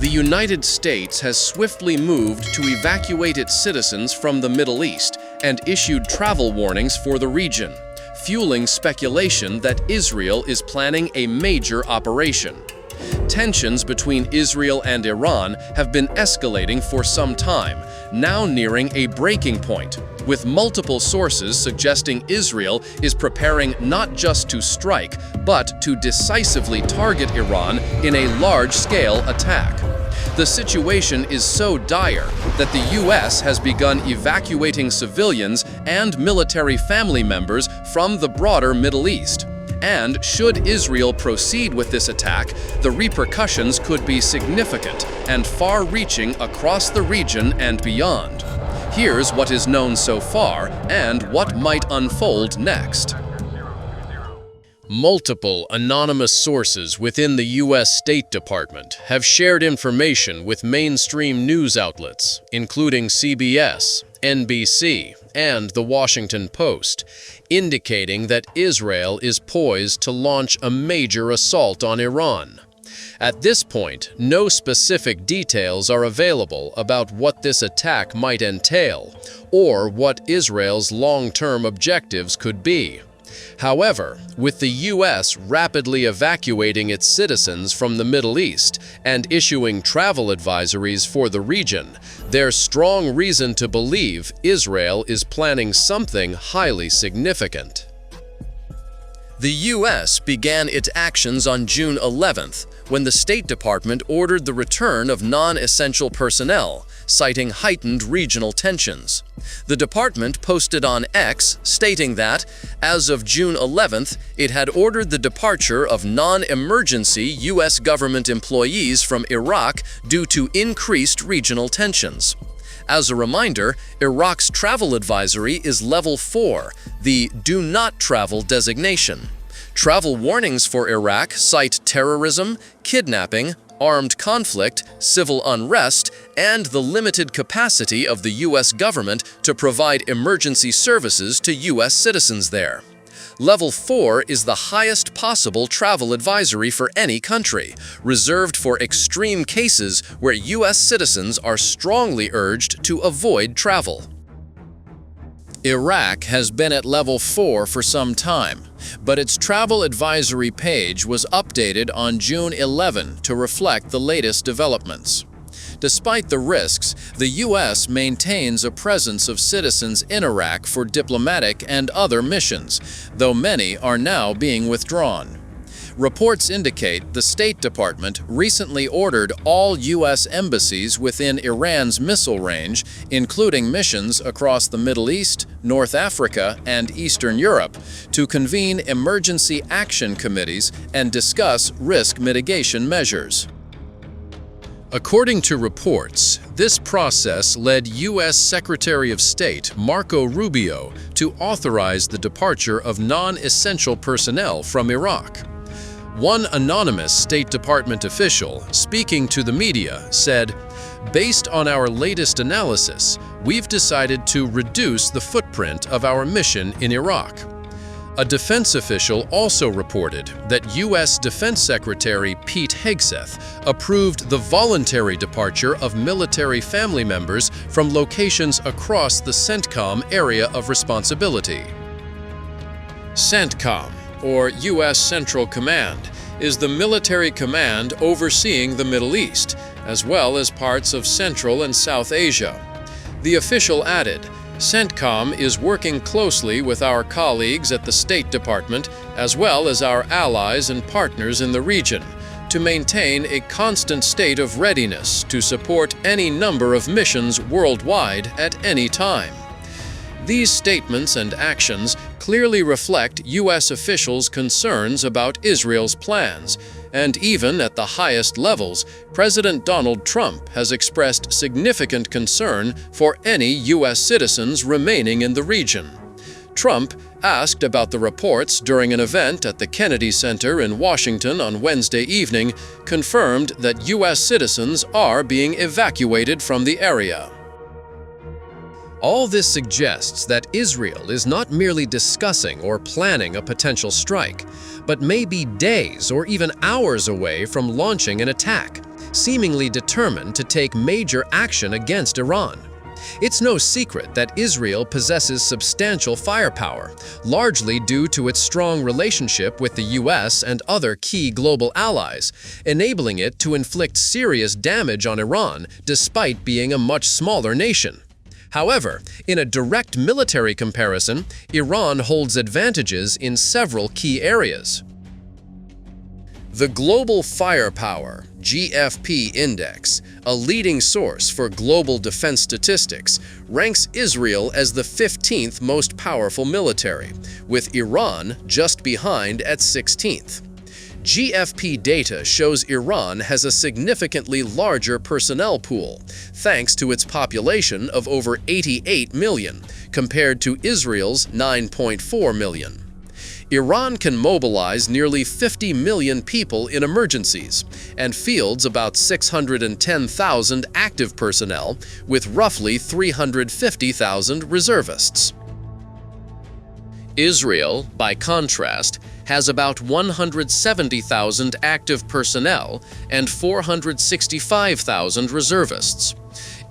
The United States has swiftly moved to evacuate its citizens from the Middle East and issued travel warnings for the region, fueling speculation that Israel is planning a major operation. Tensions between Israel and Iran have been escalating for some time, now nearing a breaking point, with multiple sources suggesting Israel is preparing not just to strike, but to decisively target Iran in a large-scale attack. The situation is so dire that the U.S. has begun evacuating civilians and military family members from the broader Middle East. And should Israel proceed with this attack, the repercussions could be significant and far-reaching across the region and beyond. Here's what is known so far and what might unfold next. Multiple anonymous sources within the U.S. State Department have shared information with mainstream news outlets, including CBS, NBC, and The Washington Post, indicating that Israel is poised to launch a major assault on Iran. At this point, no specific details are available about what this attack might entail or what Israel's long-term objectives could be. However, with the U.S. rapidly evacuating its citizens from the Middle East and issuing travel advisories for the region, there's strong reason to believe Israel is planning something highly significant. The U.S. began its actions on June 11th, when the State Department ordered the return of non-essential personnel, citing heightened regional tensions. The department posted on X stating that, as of June 11th, it had ordered the departure of non-emergency U.S. government employees from Iraq due to increased regional tensions. As a reminder, Iraq's travel advisory is Level 4, the Do Not Travel designation. Travel warnings for Iraq cite terrorism, kidnapping, armed conflict, civil unrest, and the limited capacity of the U.S. government to provide emergency services to U.S. citizens there. Level 4 is the highest possible travel advisory for any country, reserved for extreme cases where U.S. citizens are strongly urged to avoid travel. Iraq has been at Level 4 for some time, but its travel advisory page was updated on June 11 to reflect the latest developments. Despite the risks, the U.S. maintains a presence of citizens in Iraq for diplomatic and other missions, though many are now being withdrawn. Reports indicate the State Department recently ordered all U.S. embassies within Iran's missile range, including missions across the Middle East, North Africa, and Eastern Europe, to convene emergency action committees and discuss risk mitigation measures. According to reports, this process led U.S. Secretary of State Marco Rubio to authorize the departure of non-essential personnel from Iraq. One anonymous State Department official, speaking to the media, said, "Based on our latest analysis, we've decided to reduce the footprint of our mission in Iraq." A defense official also reported that U.S. Defense Secretary Pete Hegseth approved the voluntary departure of military family members from locations across the CENTCOM area of responsibility. CENTCOM, or U.S. Central Command, is the military command overseeing the Middle East, as well as parts of Central and South Asia. The official added, "CENTCOM is working closely with our colleagues at the State Department, as well as our allies and partners in the region, to maintain a constant state of readiness to support any number of missions worldwide at any time." These statements and actions clearly reflect U.S. officials' concerns about Israel's plans, and even at the highest levels, President Donald Trump has expressed significant concern for any U.S. citizens remaining in the region. Trump, asked about the reports during an event at the Kennedy Center in Washington on Wednesday evening, confirmed that U.S. citizens are being evacuated from the area. All this suggests that Israel is not merely discussing or planning a potential strike, but may be days or even hours away from launching an attack. seemingly determined to take major action against Iran. It's no secret that Israel possesses substantial firepower, largely due to its strong relationship with the US and other key global allies, enabling it to inflict serious damage on Iran despite being a much smaller nation. However, in a direct military comparison, Iran holds advantages in several key areas. The Global Firepower (GFP) Index, a leading source for global defense statistics, ranks Israel as the 15th most powerful military, with Iran just behind at 16th. GFP data shows Iran has a significantly larger personnel pool, thanks to its population of over 88 million, compared to Israel's 9.4 million. Iran can mobilize nearly 50 million people in emergencies and fields about 610,000 active personnel with roughly 350,000 reservists. Israel, by contrast, has about 170,000 active personnel and 465,000 reservists.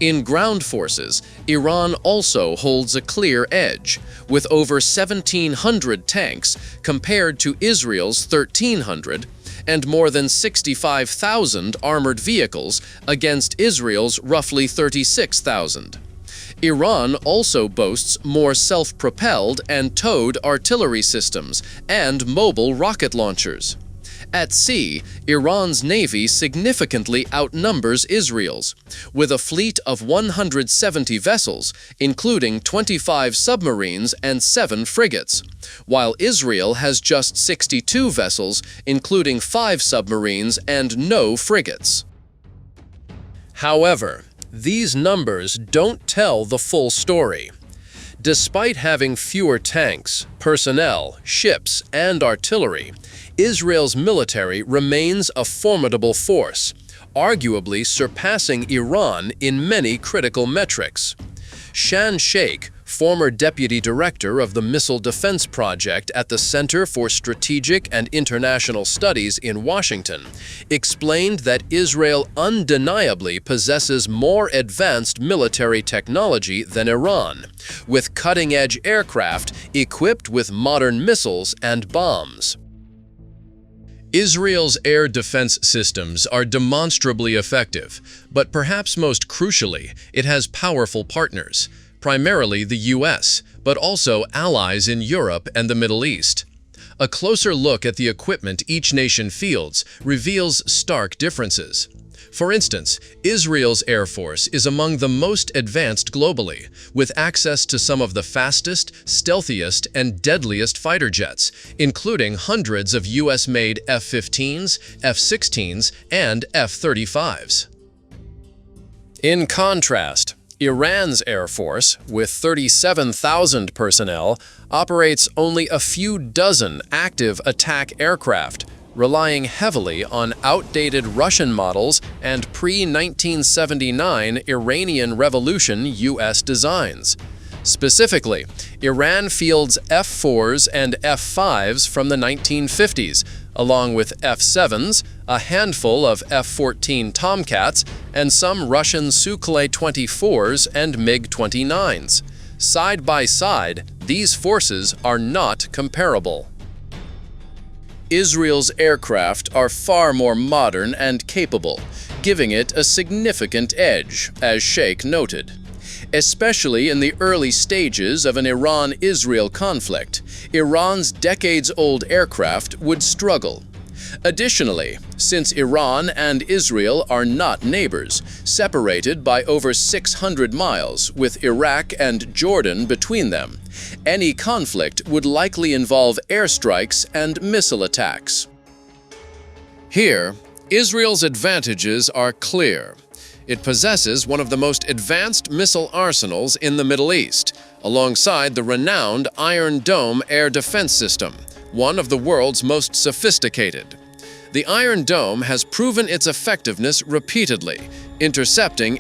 In ground forces, Iran also holds a clear edge, with over 1,700 tanks compared to Israel's 1,300, and more than 65,000 armored vehicles against Israel's roughly 36,000. Iran also boasts more self-propelled and towed artillery systems and mobile rocket launchers. At sea, Iran's navy significantly outnumbers Israel's, with a fleet of 170 vessels, including 25 submarines and 7 frigates, while Israel has just 62 vessels, including 5 submarines and no frigates. However, these numbers don't tell the full story. Despite having fewer tanks, personnel, ships, and artillery, Israel's military remains a formidable force, arguably surpassing Iran in many critical metrics. Shaky, former deputy director of the Missile Defense Project at the Center for Strategic and International Studies in Washington, explained that Israel undeniably possesses more advanced military technology than Iran, with cutting-edge aircraft equipped with modern missiles and bombs. Israel's air defense systems are demonstrably effective, but perhaps most crucially, it has powerful partners, primarily the US, but also allies in Europe and the Middle East. A closer look at the equipment each nation fields reveals stark differences. For instance, Israel's Air Force is among the most advanced globally, with access to some of the fastest, stealthiest, and deadliest fighter jets, including hundreds of US-made F-15s, F-16s, and F-35s. In contrast, Iran's Air Force, with 37,000 personnel, operates only a few dozen active attack aircraft, relying heavily on outdated Russian models and pre-1979 Iranian Revolution US designs. Specifically, Iran fields F-4s and F-5s from the 1950s, along with F-7s, a handful of F-14 Tomcats, and some Russian Sukhoi 24s and MiG-29s. Side by side, these forces are not comparable. Israel's aircraft are far more modern and capable, giving it a significant edge, as Shaky noted. Especially in the early stages of an Iran-Israel conflict, Iran's decades-old aircraft would struggle. Additionally, since Iran and Israel are not neighbors, separated by over 600 miles with Iraq and Jordan between them, any conflict would likely involve airstrikes and missile attacks. Here, Israel's advantages are clear. It possesses one of the most advanced missile arsenals in the Middle East, alongside the renowned Iron Dome air defense system, one of the world's most sophisticated. The Iron Dome has proven its effectiveness repeatedly, intercepting